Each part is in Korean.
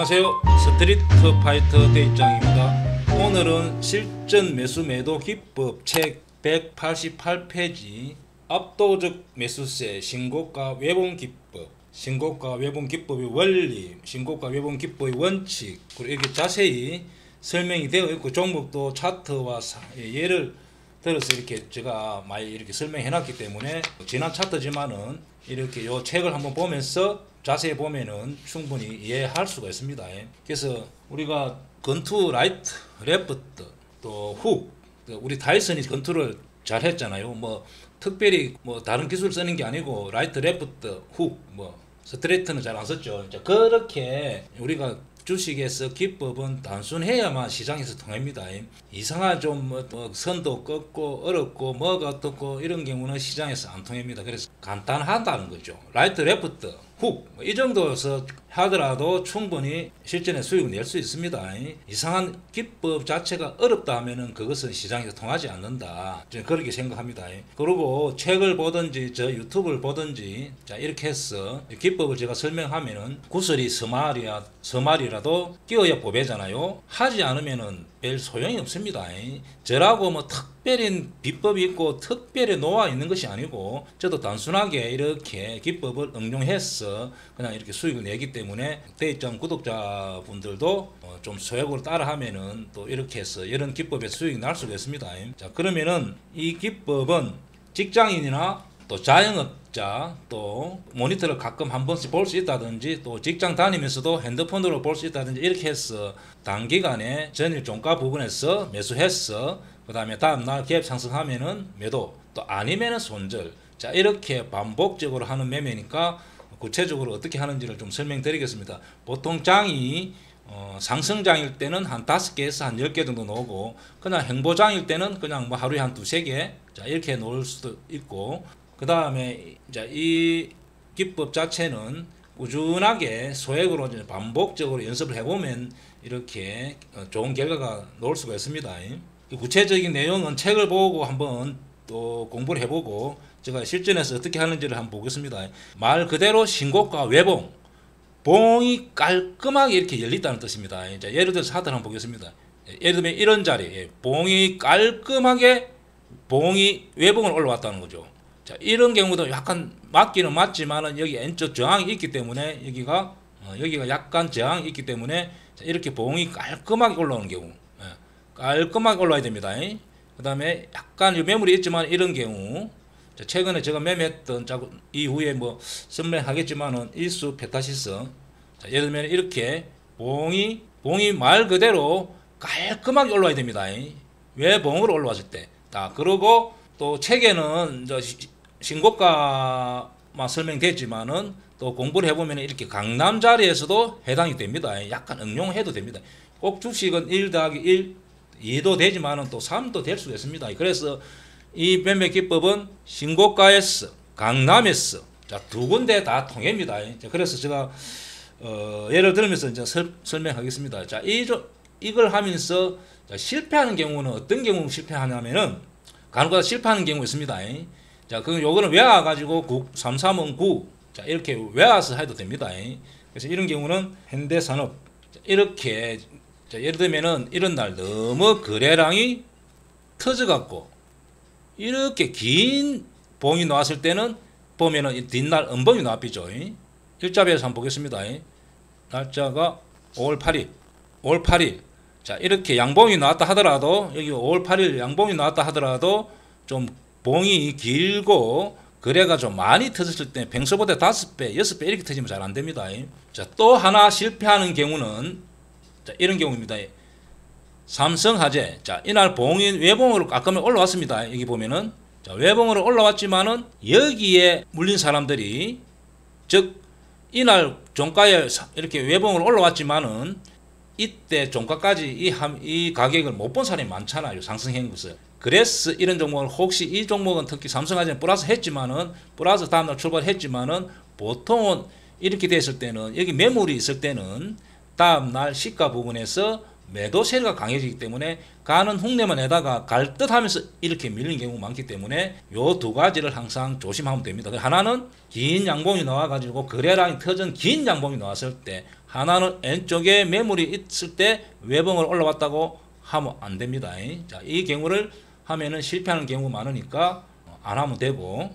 안녕하세요. 스트리트 파이터 대입장입니다. 오늘은 실전 매수 매도 기법 책 188페이지 압도적 매수세 신고가 외봉 기법, 신고가 외봉 기법의 원리, 신고가 외봉 기법의 원칙, 그리고 이렇게 자세히 설명이 되어 있고 종목도 차트와 예를 들어서 이렇게 제가 많이 이렇게 설명해 놨기 때문에 지난 차트지만은 이렇게 요 책을 한번 보면서 자세히 보면은 충분히 이해할 수가 있습니다. 그래서 우리가 건투, 라이트, 레프트, 또 훅, 우리 다이슨이 건투를 잘 했잖아요. 뭐 특별히 뭐 다른 기술 쓰는 게 아니고 라이트, 레프트, 훅, 뭐 스트레이트는 잘 안 썼죠. 이제 그렇게 우리가 주식에서 기법은 단순해야만 시장에서 통합니다. 이상한 좀 선도 꺾고 어렵고 뭐가 어떻고 이런 경우는 시장에서 안 통합니다. 그래서 간단하다는 거죠. 라이트, 레프트, 훅 이 정도에서 하더라도 충분히 실전에 수익을 낼 수 있습니다. 이상한 기법 자체가 어렵다 하면은 그것은 시장에서 통하지 않는다. 저는 그렇게 생각합니다. 그리고 책을 보든지 저 유튜브를 보든지 자 이렇게 해서 기법을 제가 설명하면은 구슬이 서말이라도 끼워야 보배잖아요. 하지 않으면은 별 소용이 없습니다. 저라고 뭐 특별히 비법이 있고 특별히 놓아 있는 것이 아니고 저도 단순하게 이렇게 기법을 응용해서 그냥 이렇게 수익을 내기 때문에 대입장 구독자분들도 좀 소액으로 따라하면은 또 이렇게 해서 이런 기법에 수익이 날 수가 있습니다. 자 그러면은 이 기법은 직장인이나 또 자영업자 또 모니터를 가끔 한 번씩 볼 수 있다든지 또 직장 다니면서도 핸드폰으로 볼 수 있다든지 이렇게 해서 단기간에 전일 종가 부근에서 매수해서 그 다음에 다음날 갭 상승하면은 매도 또 아니면은 손절 자 이렇게 반복적으로 하는 매매니까 구체적으로 어떻게 하는지를 좀 설명드리겠습니다. 보통 장이 상승장일 때는 한 5개에서 한 10개 정도 놓고 그냥 행보장일 때는 그냥 뭐 하루에 한 2-3개 자 이렇게 놓을 수도 있고 그 다음에 이 기법 자체는 꾸준하게 소액으로 반복적으로 연습을 해보면 이렇게 좋은 결과가 나올 수가 있습니다. 구체적인 내용은 책을 보고 한번 또 공부를 해보고 제가 실전에서 어떻게 하는지를 한번 보겠습니다. 말 그대로 신고가 외봉, 봉이 깔끔하게 이렇게 열린다는 뜻입니다. 이제 예를 들어서 하들 한번 보겠습니다. 예를 들면 이런 자리, 봉이 깔끔하게 봉이 외봉을 올라왔다는 거죠. 자, 이런 경우도 약간 맞기는 맞지만은 여기 왼쪽 저항이 있기 때문에 여기가 약간 저항이 있기 때문에 자, 이렇게 봉이 깔끔하게 올라오는 경우, 깔끔하게 올라야 됩니다. 그 다음에 약간 매물이 있지만 이런 경우, 자, 최근에 제가 매매했던 이후에 뭐 설명하겠지만은 일수 페타시스, 자, 예를 들면 이렇게 봉이 말 그대로 깔끔하게 올라야 됩니다. 왜 봉으로 올라왔을 때, 자, 그리고 또 책에는 신고가만 설명됐지만은 또 공부를 해보면 이렇게 강남 자리에서도 해당이 됩니다. 약간 응용해도 됩니다. 꼭 주식은 1+1, 2도 되지만은 또 3도 될 수가 있습니다. 그래서 이 매매 기법은 신고가에서 강남에서 자, 두 군데 다 통합니다. 그래서 제가 예를 들면서 이제 설명하겠습니다. 자, 이걸 하면서 자, 실패하는 경우는 어떤 경우 실패하냐면은 간혹가다 실패하는 경우 있습니다. 자, 요거는 외워 가지고 335 9 자, 이렇게 외워서 해도 됩니다. 그래서 이런 경우는 현대산업 이렇게 자, 예를 들면은 이런 날 너무 거래량이 터져 갖고 이렇게 긴 봉이 나왔을 때는 보면은 뒷날 음봉이 나왔죠. 일자배에서 한번 보겠습니다. 날짜가 5월 8일. 자, 이렇게 양봉이 나왔다 하더라도 여기 5월 8일 양봉이 나왔다 하더라도 좀 봉이 길고 거래가 좀 많이 터졌을 때 평소보다 5배, 6배 이렇게 터지면 잘 안 됩니다. 자, 또 하나 실패하는 경우는 자, 이런 경우입니다. 삼성화재. 자, 이날 봉이 외봉으로 깔끔하게 올라왔습니다. 여기 보면은 자, 외봉으로 올라왔지만은 여기에 물린 사람들이 즉 이날 종가에 이렇게 외봉으로 올라왔지만은 이때 종가까지 이 가격을 못 본 사람이 많잖아요. 상승한 것을. 그래서 이런 종목은 혹시 이 종목은 특히 삼성화재는 플러스 했지만은 플러스 다음날 출발했지만은 보통은 이렇게 됐을 때는 여기 매물이 있을 때는 다음날 시가 부분에서 매도 세력가 강해지기 때문에 가는 흉내만 내다가 갈 듯하면서 이렇게 밀리는 경우가 많기 때문에 요 두 가지를 항상 조심하면 됩니다. 하나는 긴 양봉이 나와가지고 거래량이 터진 긴 양봉이 나왔을 때, 하나는 왼쪽에 매물이 있을 때 외봉을 올라왔다고 하면 안 됩니다. 자, 이 경우를 하면은 실패하는 경우가 많으니까 안 하면 되고,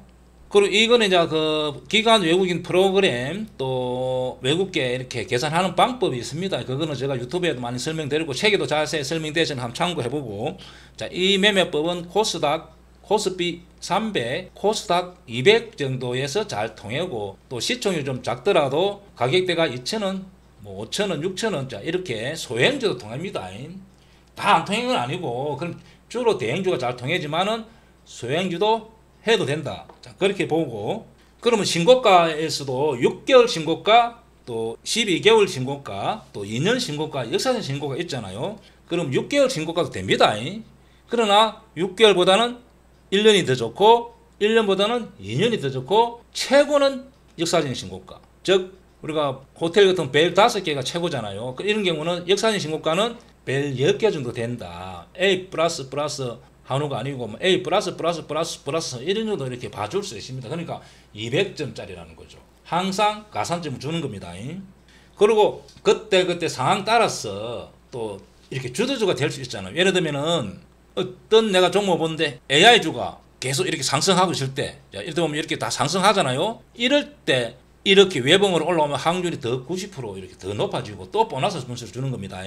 그리고 이거는 이제 그 기관 외국인 프로그램 또 외국계 이렇게 계산하는 방법이 있습니다. 그거는 제가 유튜브에도 많이 설명드리고 책에도 자세히 설명되어서 한번 참고해보고, 자, 이 매매법은 코스피 300, 코스닥 200 정도에서 잘 통하고, 또 시총이 좀 작더라도 가격대가 2,000원, 뭐 5,000원, 6,000원, 자, 이렇게 소형주도 통합니다. 다 안 통하는 건 아니고, 그럼 주로 대형주가 잘 통하지만은 소형주도 해도 된다. 자, 그렇게 보고, 그러면 신고가에서도 6개월 신고가, 또 12개월 신고가, 또 2년 신고가, 역사적 신고가 있잖아요. 그럼 6개월 신고가도 됩니다. 그러나 6개월보다는 1년이 더 좋고, 1년보다는 2년이 더 좋고, 최고는 역사적인 신고가. 즉, 우리가 호텔 같은 벨 5개가 최고잖아요. 이런 경우는 역사적인 신고가는 벨 10개 정도 된다. A++ 한우가 아니고 A+++++ 이런 정도 이렇게 봐줄 수 있습니다. 그러니까 200점짜리라는 거죠. 항상 가산점을 주는 겁니다. 그리고 그때 상황 따라서 또 이렇게 주도주가 될 수 있잖아요. 예를 들면은 어떤 내가 종목 보는데 AI주가 계속 이렇게 상승하고 있을 때, 이럴 때 보면 이렇게 다 상승하잖아요. 이럴 때 이렇게 외봉으로 올라오면 확률이 더 90% 이렇게 더 높아지고 또 보너스 분수를 주는 겁니다.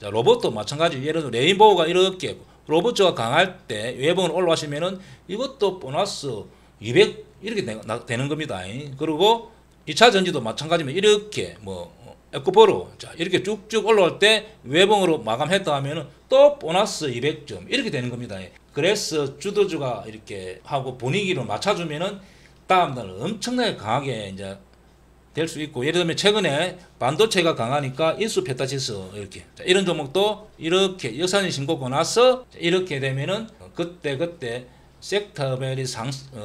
자, 로봇도 마찬가지. 예를 들어 레인보우가 이렇게 로봇주가 강할 때 외봉으로 올라가시면은 이것도 보너스 200 이렇게 되는 겁니다. 그리고 2차 전지도 마찬가지면 이렇게 뭐 에코프로 자 이렇게 쭉쭉 올라올 때 외봉으로 마감했다 하면은 또 보너스 200점 이렇게 되는 겁니다. 그래서 주도주가 이렇게 하고 분위기를 맞춰주면은 다음날 엄청나게 강하게 이제 될 수 있고, 예를 들면 최근에 반도체가 강하니까 인수페타치스 이렇게 자, 이런 종목도 이렇게 역사적인 신고가 나서 이렇게 되면은 그때 섹터별이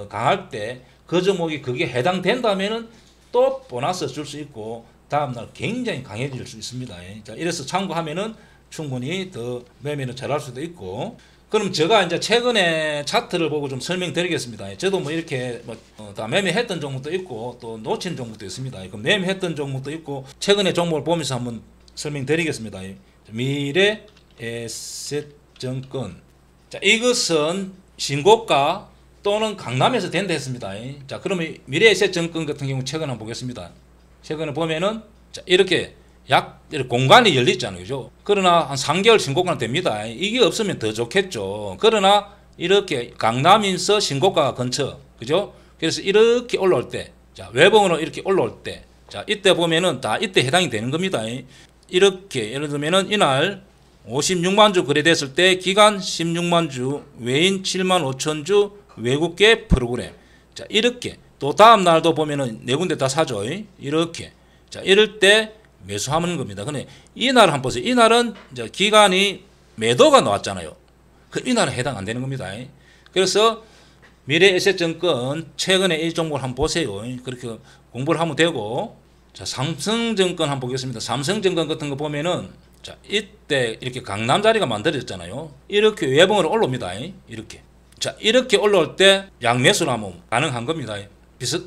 강할 때 그 종목이 그게 해당된다면은 또 보너스 줄 수 있고 다음날 굉장히 강해질 수 있습니다. 자, 이래서 참고하면은 충분히 더 매매를 잘할 수도 있고. 그럼 제가 이제 최근에 차트를 보고 좀 설명드리겠습니다. 저도 뭐 이렇게 다 매매했던 종목도 있고 또 놓친 종목도 있습니다. 그럼 매매했던 종목도 있고 최근에 종목을 보면서 한번 설명드리겠습니다. 미래에셋증권. 자, 이것은 신고가 또는 강남에서 된다 했습니다. 자, 그러면 미래에셋증권 같은 경우 최근에 한번 보겠습니다. 최근에 보면은 자, 이렇게 이렇게 공간이 열리잖아요. 그죠? 그러나 한 3개월 신고가는 됩니다. 이게 없으면 더 좋겠죠. 그러나 이렇게 강남인서 신고가 근처. 그죠? 그래서 이렇게 올라올 때, 자, 외봉으로 이렇게 올라올 때, 자, 이때 보면은 다 이때 해당이 되는 겁니다. 이렇게, 예를 들면은 이날 56만 주 거래됐을 때 기간 16만 주, 외인 7만 5천 주, 외국계 프로그램. 자, 이렇게. 또 다음 날도 보면은 네 군데 다 사죠. 이렇게. 자, 이럴 때 매수하는 겁니다. 근데 이날 한번 보세요. 이날은 이제 기간이 매도가 나왔잖아요. 그 이날은 해당 안 되는 겁니다. 그래서 미래에셋증권 최근에 이 종목을 한번 보세요. 그렇게 공부를 하면 되고, 자, 삼성증권 한번 보겠습니다. 삼성증권 같은 거 보면은 자, 이때 이렇게 강남 자리가 만들어졌잖아요. 이렇게 외봉으로 올라옵니다. 이렇게. 자, 이렇게 올라올 때 양매수를 하면 가능한 겁니다.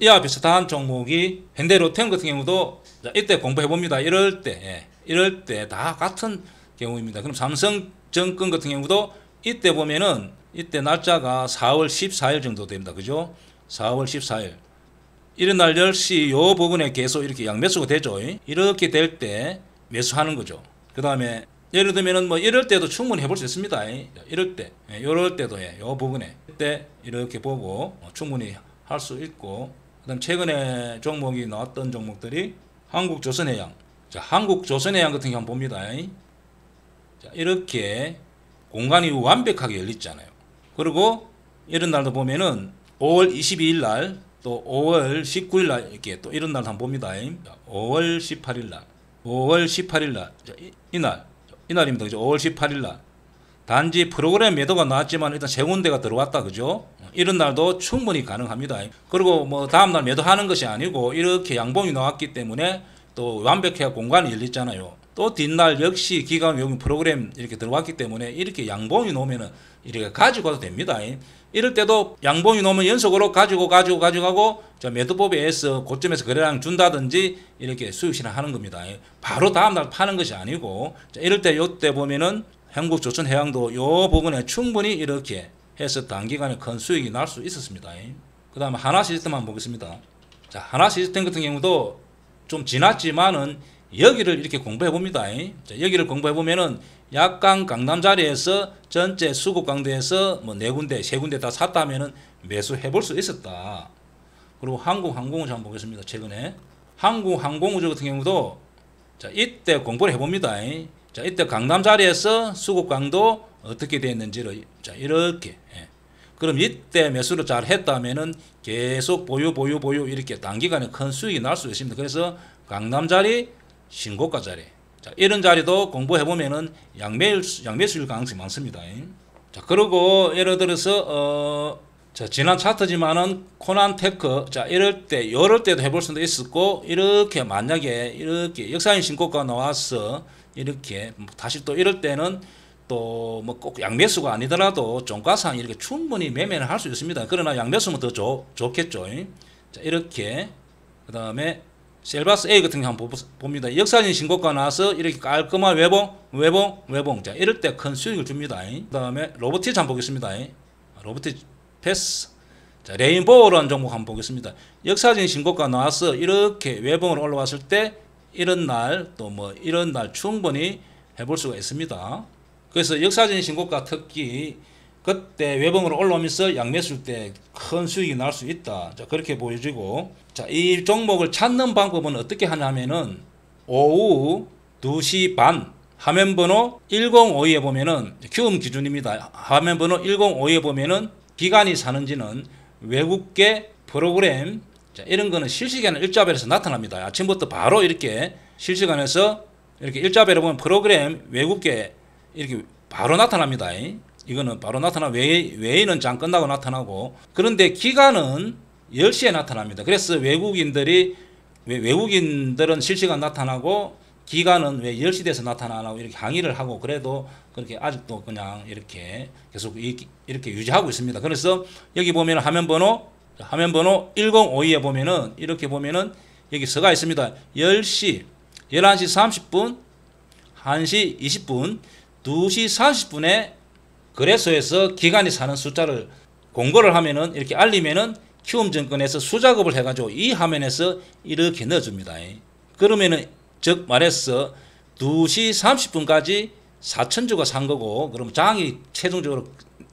이와 비슷한 종목이 현대로템 같은 경우도 자, 이때 공부해 봅니다. 이럴 때 다 같은 경우입니다. 그럼 삼성증권 같은 경우도 이때 보면은 이때 날짜가 4월 14일 정도 됩니다. 그죠? 4월 14일. 이런 날 10시 요 부분에 계속 이렇게 양매수가 되죠. 이렇게 될 때 매수하는 거죠. 그 다음에 예를 들면은 뭐 이럴 때도 충분히 해볼 수 있습니다. 이럴 때, 요럴 때도 요 부분에 이때 이렇게 보고 충분히 할 수 있고, 그다음 최근에 종목이 나왔던 종목들이 한국조선해양. 자, 한국조선해양 같은 경우 봅니다. 자, 이렇게 공간이 완벽하게 열리잖아요. 그리고 이런 날도 보면은 5월 22일 날, 또 5월 19일 날 이렇게 또 이런 날도 한번 봅니다. 5월 18일 날, 5월 18일 날, 자, 이날입니다. 그죠? 5월 18일 날. 단지 프로그램 매도가 나왔지만 일단 세 군데가 들어왔다. 그죠? 이런 날도 충분히 가능합니다. 그리고 뭐 다음날 매도하는 것이 아니고 이렇게 양봉이 나왔기 때문에 또 완벽해야 공간이 열렸잖아요. 또 뒷날 역시 기간 외국 프로그램 이렇게 들어왔기 때문에 이렇게 양봉이 놓으면은 이렇게 가지고 가도 됩니다. 이럴 때도 양봉이 놓으면 연속으로 가지고 저 매도법에 의해서 고점에서 거래량 준다든지 이렇게 수익 실현하는 겁니다. 바로 다음날 파는 것이 아니고, 자, 이럴 때 요때 보면은 한국조선해양도 요 부분에 충분히 이렇게 해서 단기간에 큰 수익이 날 수 있었습니다. 그 다음에 하나시스템 한번 보겠습니다. 자, 하나시스템 같은 경우도 좀 지났지만은 여기를 이렇게 공부해 봅니다. 자, 여기를 공부해 보면은 약간 강남 자리에서 전체 수급 강도에서 뭐 4군데, 3군데 다 샀다 하면은 매수해 볼 수 있었다. 그리고 한국항공우주 한번 보겠습니다. 최근에 한국항공우주 같은 경우도 자, 이때 공부를 해 봅니다. 자, 이때 강남 자리에서 수급 강도 어떻게 되었는지를 자, 이렇게 그럼 이때 매수를 잘 했다면은 계속 보유 이렇게 단기간에 큰 수익이 날 수 있습니다. 그래서 강남 자리, 신고가 자리, 자, 이런 자리도 공부해 보면은 양매수일 가능성이 많습니다. 자, 그리고 예를 들어서 자, 지난 차트지만은 코난테크, 자, 이럴 때도 해볼 수도 있었고, 이렇게 만약에 이렇게 역사인 신고가 나와서 이렇게 다시 또 이럴 때는 또 뭐 꼭 양매수가 아니더라도 종가상 이렇게 충분히 매매를 할 수 있습니다. 그러나 양매수면 더 좋겠죠. 자, 이렇게 그 다음에 셀바스 A 같은 경우 한번 봅니다. 역사적인 신고가 나와서 이렇게 깔끔한 외봉. 자, 이럴 때 큰 수익을 줍니다. 그 다음에 로보티즈 한번 보겠습니다. 로보티즈 패스. 자, 레인보우라는 종목 한번 보겠습니다. 역사적인 신고가 나와서 이렇게 외봉으로 올라왔을 때 이런 날 또 뭐 이런 날 충분히 해볼 수가 있습니다. 그래서 역사적인 신고가 특히 그때 외봉으로 올라오면서 양매수일 때 큰 수익이 날 수 있다. 자, 그렇게 보여지고, 자, 이 종목을 찾는 방법은 어떻게 하냐면은 오후 2시 반 화면 번호 105에 보면은 키움 기준입니다. 화면 번호 105에 보면은 기관이 사는지는 외국계 프로그램, 자, 이런 거는 실시간에 일자별에서 나타납니다. 아침부터 바로 이렇게 실시간에서 이렇게 일자별에 보면 프로그램 외국계 이렇게 바로 나타납니다. 이거는 바로 나타나 외인은 장 끝나고 나타나고, 그런데 기간은 10시에 나타납니다. 그래서 외국인들은 실시간 나타나고 기간은 왜 10시 돼서 나타나고 이렇게 항의를 하고, 그래도 그렇게 아직도 그냥 이렇게 계속 이렇게 유지하고 있습니다. 그래서 여기 보면 화면 번호 1052에 보면은 이렇게 보면은 여기 서가 있습니다. 10시, 11시 30분, 1시 20분, 2시 40분에 거래소에서 기관이 사는 숫자를 공고를 하면은 이렇게 알리면은 키움증권에서 수작업을 해가지고 이 화면에서 이렇게 넣어줍니다. 그러면은 즉 말해서 2시 30분까지 4,000주가 산 거고, 그럼 장이 최종적으로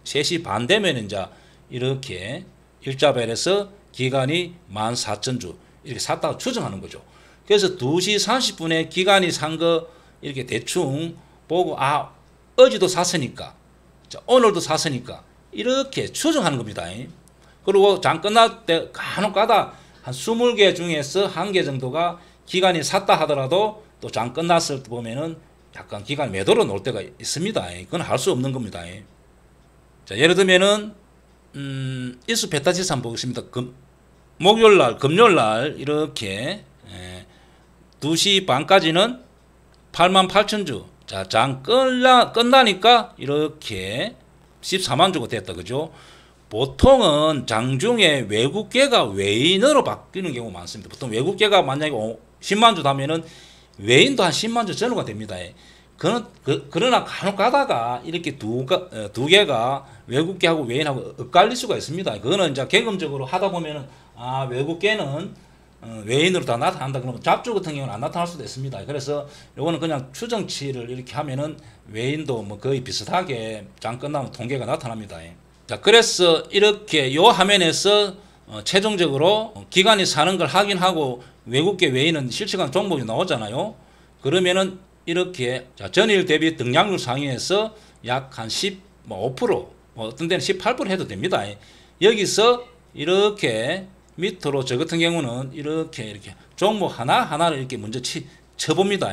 3시 반 되면 이제 이렇게 일자별에서 기간이 14,000주 이렇게 샀다고 추정하는 거죠. 그래서 2시 30분에 기간이 산 거 이렇게 대충 보고, 아, 어제도 샀으니까, 자, 오늘도 샀으니까 이렇게 추정하는 겁니다. 그리고 장 끝날 때 간혹가다 한 20개 중에서 1개 정도가 기간이 샀다 하더라도 또 장 끝났을 때 보면은 약간 기간 매도로 놓을 때가 있습니다. 그건 할 수 없는 겁니다. 자, 예를 들면은 이수 베타지수 한번 보겠습니다. 목요일날, 금요일날 이렇게 2시 반까지는 88,000주. 자, 장 끝나니까 이렇게 14만 주가 됐다. 그죠? 보통은 장중에 외국계가 외인으로 바뀌는 경우가 많습니다. 보통 외국계가 만약에 10만 주 다면은 외인도 한 10만 주 전후가 됩니다. 그러나 간혹 가다가 이렇게 두 개가 외국계하고 외인하고 엇갈릴 수가 있습니다. 그거는 이제 경험적으로 하다 보면은, 아, 외국계는 외인으로 다 나타난다. 그러면 잡주 같은 경우는 안 나타날 수도 있습니다. 그래서 요거는 그냥 추정치를 이렇게 하면은 외인도 뭐 거의 비슷하게 장 끝나면 통계가 나타납니다. 자, 그래서 이렇게 요 화면에서 최종적으로 기관이 사는 걸 확인하고 외국계 외인은 실시간 종목이 나오잖아요. 그러면은 이렇게 자, 전일 대비 등락률 상위에서 약 한 15%, 뭐 어떤 데는 18% 해도 됩니다. 여기서 이렇게 밑으로 저 같은 경우는 이렇게 종목 하나하나를 이렇게 먼저 쳐봅니다.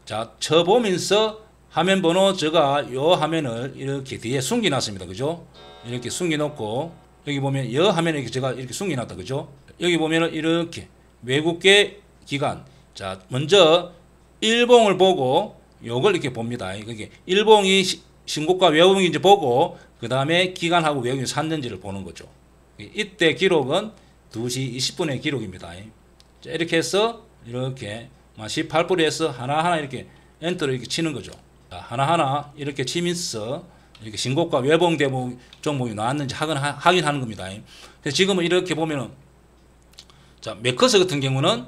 자, 쳐보면서 화면 번호 제가 요 화면을 이렇게 뒤에 숨겨놨습니다. 그죠? 이렇게 숨겨놓고 여기 보면 여 화면에 이렇게 제가 이렇게 숨겨놨다. 그죠? 여기 보면은 이렇게 외국계 기관, 자, 먼저 일봉을 보고 요걸 이렇게 봅니다. 그게 일봉이 신고가 외봉인지 보고 그 다음에 기간하고 외국인이 샀는지를 보는 거죠. 이때 기록은 2시 20분의 기록입니다. 자, 이렇게 해서 이렇게 18불에서 하나하나 이렇게 엔터를 이렇게 치는 거죠. 자, 하나하나 이렇게 치면서 이렇게 신고가 외봉 대목 종목이 나왔는지 확인하는 겁니다. 그래서 지금은 이렇게 보면은 자, 메커스 같은 경우는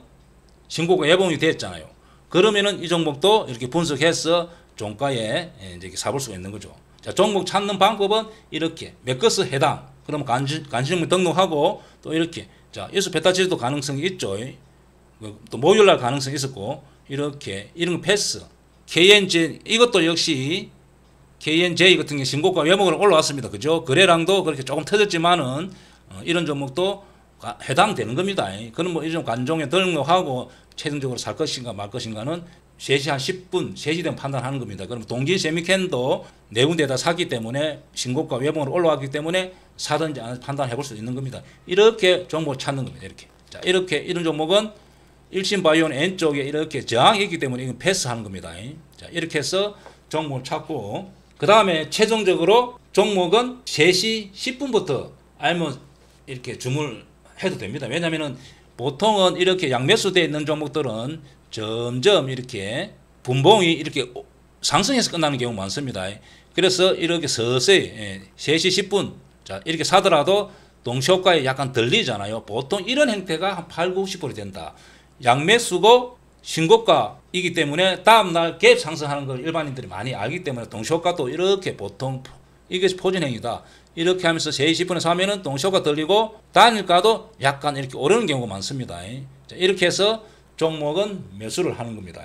신고가 외봉이 됐잖아요. 그러면은 이 종목도 이렇게 분석해서 종가에 이제 사볼 수가 있는 거죠. 자, 종목 찾는 방법은 이렇게 메커스 해당. 그러면 간신종 등록하고 또 이렇게 자, 이수 베타치도 가능성이 있죠. 또 목요일날 가능성이 있었고 이렇게 이런 패스. KNJ 이것도 역시 KNJ 같은 게 신고가 외목으로 올라왔습니다. 그죠? 거래량도 그렇게 조금 터졌지만은 이런 종목도 해당되는 겁니다. 그럼 뭐 이런 관종에 등록하고 최종적으로 살 것인가 말 것인가는 3시 한 10분, 3시 되면 판단하는 겁니다. 그럼 동진 세미캔도 네 군데다 샀기 때문에 신고가 외봉으로 올라왔기 때문에 사든지 안 판단해 볼 수 있는 겁니다. 이렇게 종목을 찾는 겁니다. 이렇게. 자, 이렇게 이런 종목은 일신바이오는 N쪽에 이렇게 저항이 있기 때문에 이건 패스하는 겁니다. 자, 이렇게 해서 종목을 찾고 그 다음에 최종적으로 종목은 3시 10분부터 알면 이렇게 주문을 해도 됩니다. 왜냐하면 보통은 이렇게 양매수되어 있는 종목들은 점점 이렇게 분봉이 이렇게 상승해서 끝나는 경우 많습니다. 그래서 이렇게 서서히 3시 10분 자 이렇게 사더라도 동시효과에 약간 들리잖아요. 보통 이런 형태가 한 8, 90% 된다. 양매수고 신고가이기 때문에 다음날 갭 상승하는 걸 일반인들이 많이 알기 때문에 동시효과도 이렇게 보통 이게 포진행위다. 이렇게 하면서 3시 10분에 사면은 동시효과 들리고 단일가도 약간 이렇게 오르는 경우가 많습니다. 자, 이렇게 해서 종목은 매수를 하는 겁니다.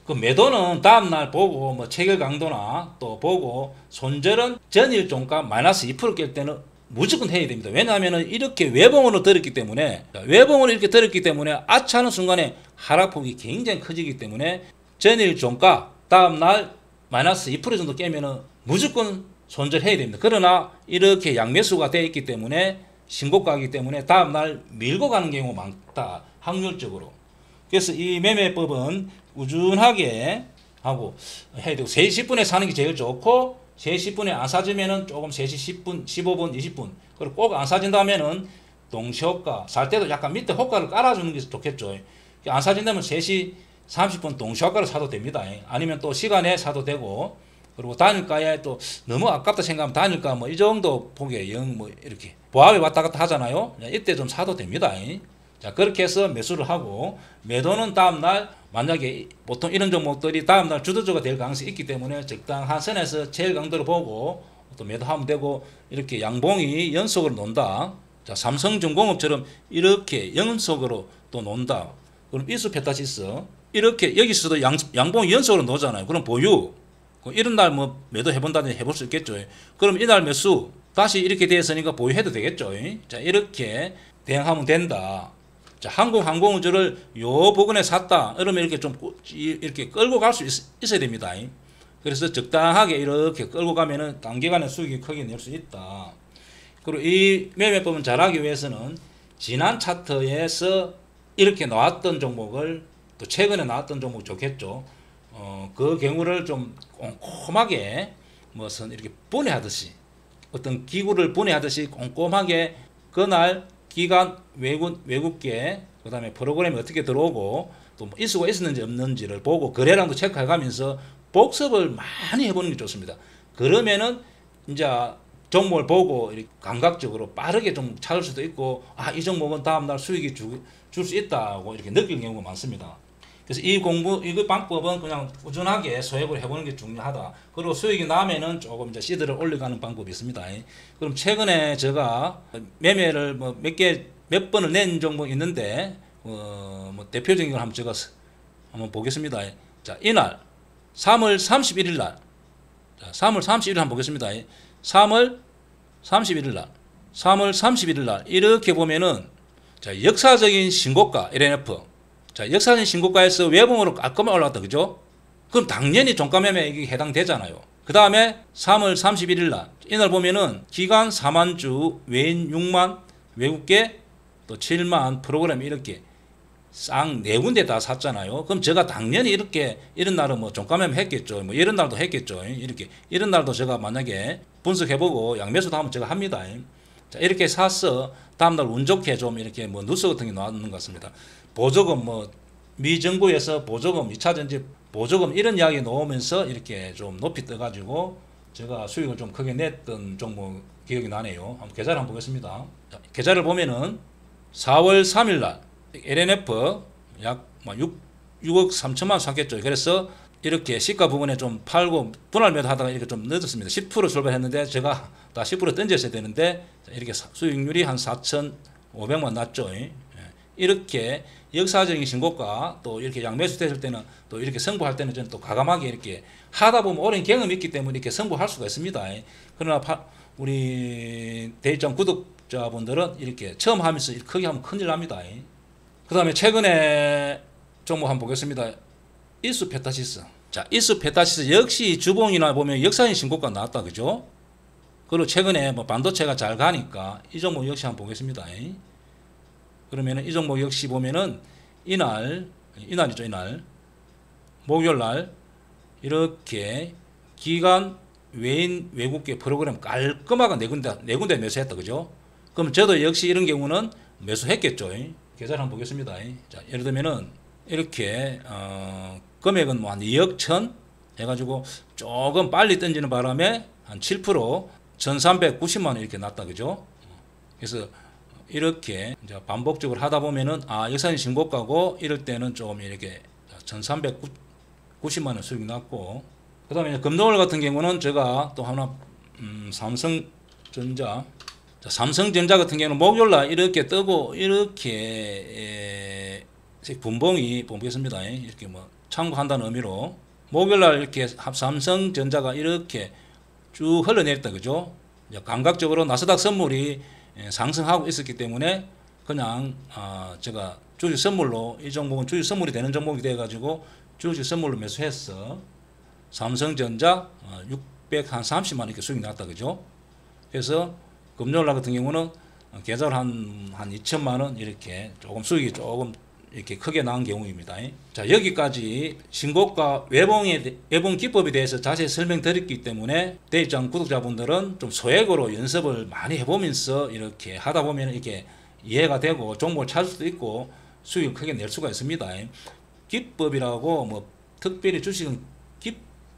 그 매도는 다음날 보고 뭐 체결 강도나 또 보고 손절은 전일 종가 마이너스 2% 깰 때는 무조건 해야 됩니다. 왜냐하면 이렇게 외봉으로 들었기 때문에 외봉으로 이렇게 들었기 때문에 아차하는 순간에 하락폭이 굉장히 커지기 때문에 전일 종가 다음날 마이너스 2% 정도 깨면은 무조건 손절해야 됩니다. 그러나 이렇게 양매수가 되어 있기 때문에 신고가이기 때문에 다음날 밀고 가는 경우가 많다. 확률적으로. 그래서 이 매매법은 꾸준하게 하고 해야 되고 3시 10분에 사는 게 제일 좋고 3시 10분에 안 사주면은 조금 3시 10분, 15분, 20분 그리고 꼭 안 사진다면은 동시효과 살 때도 약간 밑에 호가를 깔아주는 게 좋겠죠. 안 사진다면 3시 30분 동시효과를 사도 됩니다. 아니면 또 시간에 사도 되고 그리고 단일가에 또 너무 아깝다 생각하면 단일가 뭐 이 정도 폭에 영 뭐 이렇게 보합에 왔다 갔다 하잖아요. 이때 좀 사도 됩니다. 자, 그렇게 해서 매수를 하고 매도는 다음날 만약에 보통 이런 종목들이 다음날 주도주가 될 가능성이 있기 때문에 적당한 선에서 제일 강도를 보고 또 매도하면 되고 이렇게 양봉이 연속으로 논다. 자, 삼성중공업처럼 이렇게 연속으로 또 논다. 그럼 이수 페타시스 이렇게 여기서도 양봉이 연속으로 놓잖아요. 그럼 보유 이런 날 뭐 매도 해본다든지 해볼 수 있겠죠. 그럼 이날 매수 다시 이렇게 되었으니까 보유해도 되겠죠. 자, 이렇게 대응하면 된다. 자, 한국항공우주를 요 부분에 샀다. 그러면 이렇게 좀 이렇게 끌고 갈 수 있어야 됩니다. 그래서 적당하게 이렇게 끌고 가면은 단기간에 수익이 크게 낼 수 있다. 그리고 이 매매법은 잘하기 위해서는 지난 차트에서 이렇게 나왔던 종목을 또 최근에 나왔던 종목 좋겠죠. 그 경우를 좀 꼼꼼하게 무슨 이렇게 분해하듯이 어떤 기구를 분해하듯이 꼼꼼하게 그날 기간 외국계 그다음에 프로그램이 어떻게 들어오고 또 이수가 있었는지 없는지를 보고 거래량도 체크해가면서 복습을 많이 해보는 게 좋습니다. 그러면은 이제 종목을 보고 이렇게 감각적으로 빠르게 좀 찾을 수도 있고 이 종목은 다음날 수익이 줄 수 있다고 이렇게 느끼는 경우가 많습니다. 그래서 이 방법은 그냥 꾸준하게 소액으로 해보는 게 중요하다. 그리고 수익이 나면은 조금 이제 시드를 올려가는 방법이 있습니다. 그럼 최근에 제가 매매를 뭐 몇 번을 낸 종목이 있는데, 뭐 대표적인 걸 한번 제가 한번 보겠습니다. 자, 이날 3월 31일 날, 자, 3월 31일 한번 보겠습니다. 3월 31일 날 이렇게 보면은 자, 역사적인 신고가 LNF. 자, 역사적인 신고가에서 외봉으로 깔끔하게 올라갔다. 그죠? 그럼 당연히 종가 매매액이 해당되잖아요. 그 다음에 3월 31일 날 이날 보면은 기간 4만 주, 외인 6만, 외국계 또 7만 프로그램 이렇게 쌍 네 군데 다 샀잖아요. 그럼 제가 당연히 이렇게 이런 날은 뭐 종가매매 했겠죠. 뭐 이런 날도 했겠죠. 이렇게 이런 날도 제가 만약에 분석해보고 양매수도 하면 제가 합니다. 자, 이렇게 사서 다음날 운 좋게 좀 이렇게 뭐 뉴스 같은 게 나왔는 것 같습니다. 보조금 뭐 미 정부에서 보조금 2차전지 보조금 이런 이야기 나오면서 이렇게 좀 높이 떠가지고 제가 수익을 좀 크게 냈던 종목 기억이 나네요. 한번 계좌를 한번 보겠습니다. 자, 계좌를 보면은 4월 3일 날 LNF 약 6억 3천만 원 샀겠죠. 그래서 이렇게 시가 부분에 좀 팔고 분할 매도 하다가 이렇게 좀 늦었습니다. 10% 출발했는데 제가 다 10% 던졌어야 되는데 이렇게 수익률이 한 4,500만 났죠. 이렇게 역사적인 신고가 또 이렇게 양매수 됐을 때는 또 이렇게 승부할 때는 저는 또 과감하게 이렇게 하다 보면 오랜 경험이 있기 때문에 이렇게 승부할 수가 있습니다. 그러나 우리 대입장 구독자분들은 이렇게 처음 하면서 크게 하면 큰일 납니다. 그 다음에 최근에 종목 한번 보겠습니다. 이수페타시스. 자, 이수페타시스 역시 주봉이나 보면 역사적인 신고가 나왔다. 그죠? 그리고 최근에 뭐 반도체가 잘 가니까 이 종목 역시 한번 보겠습니다. 그러면은 이 종목 역시 보면은 이날이죠. 이날. 목요일 날 이렇게 기관 외인 외국계 프로그램 깔끔하게 네 군데 매수했다. 그죠? 그럼 저도 역시 이런 경우는 매수했겠죠. 계좌를 한번 보겠습니다. 자, 예를 들면은 이렇게 금액은 뭐 한 2억 천 해가지고 조금 빨리 던지는 바람에 한 7% 1,390만 원 이렇게 났다. 그죠? 그래서 이렇게 이제 반복적으로 하다 보면은 역사적인 신고가고 이럴 때는 좀 이렇게 1,390만 원 수익이 났고, 그 다음에 금동월 같은 경우는 제가 또 하나 삼성전자 같은 경우는 목요일날 이렇게 뜨고 이렇게 분봉이 보겠습니다. 이렇게 뭐 참고한다는 의미로 목요일날 이렇게 삼성전자가 이렇게 쭉 흘러내렸다. 그죠? 감각적으로 나스닥 선물이 상승하고 있었기 때문에 그냥 제가 주식 선물로 이 종목은 주식 선물이 되는 종목이 돼 가지고 주식 선물로 매수해서 삼성전자 630만 원 이렇게 수익이 났다. 그죠? 그래서 금요일 날 같은 경우는 계좌로 한 2천만 원 이렇게 조금 수익이 조금 이렇게 크게 나온 경우입니다. 자, 여기까지 신고가 외봉 기법에 대해서 자세히 설명드렸기 때문에 대입장 구독자분들은 좀 소액으로 연습을 많이 해보면서 이렇게 하다 보면 이렇게 이해가 되고 종목을 찾을 수도 있고 수익을 크게 낼 수가 있습니다. 기법이라고 뭐 특별히 주식은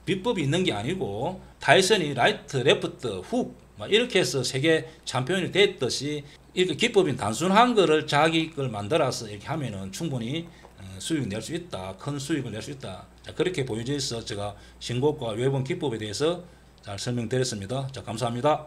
비법이 있는 게 아니고 타이슨이 라이트, 레프트, 훅 이렇게 해서 세계 챔피언이 됐듯이 이렇게 기법이 단순한 거를 자기 걸 만들어서 이렇게 하면은 충분히 수익을 낼 수 있다. 큰 수익을 낼 수 있다. 자, 그렇게 보여져 있어 제가 신고가 외봉 기법에 대해서 잘 설명드렸습니다. 자, 감사합니다.